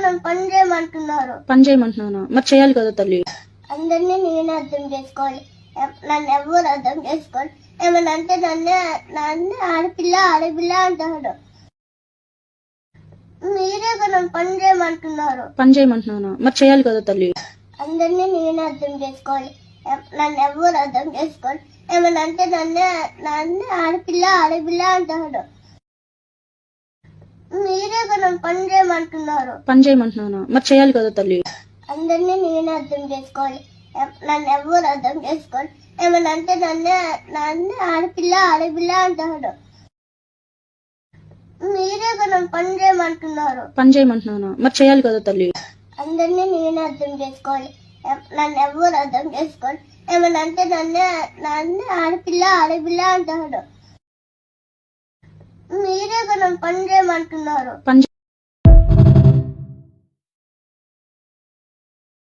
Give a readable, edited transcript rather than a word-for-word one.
నన్ను పని చేయమంటున్నారు. పని చేయమంటున్నానా? మరి చేయాలి కదా తల్లి. అందరినీ నేనే అర్థం చేసుకోవాలి. నన్ను ఎవరు అర్థం చేసుకోవాలి. ఏమన్నా అంటే నన్ను ఆడపిల్ల ఆడపిల్ల అంటాడు. మీరే నన్ను పని చేయమంటున్నారు. పని చేయమంటున్నానా? మరి చేయాలి కదా తల్లి. అందరినీ నేనే అర్థం చేసుకోవాలి. నన్ను ఎవరు అర్థం చేసుకోవాలి. ఏమన్నా అంటే నన్ను ఆడపిల్ల ఆడపిల్ల అంటాడు. మీరే నన్ను పని చేయమంటున్నారు. పని చేయమంటున్నానా? మరి చేయాలి కదా తల్లి. అందరినీ నేనే అర్థం చేసుకోవాలి. నన్ను ఎవరు అర్థం చేసుకోవాలి. ఏమన్నా అంటే నన్ను ఆడపిల్ల ఆడపిల్ల అంటాడు. మీరే నన్ను పని చేయమంటున్నారు. పని చేయమంటున్నానా? మరి చేయాలి కదా తల్లి. అందరినీ నేనే అర్థం చేసుకోవాలి. నన్ను ఎవరు అర్థం చేసుకోవాలి. ఏమన్నా అంటే నన్ను ఆడపిల్ల ఆడపిల్ల అంటాడు. మీరే నన్ను పని చేయమంటున్నారు. పని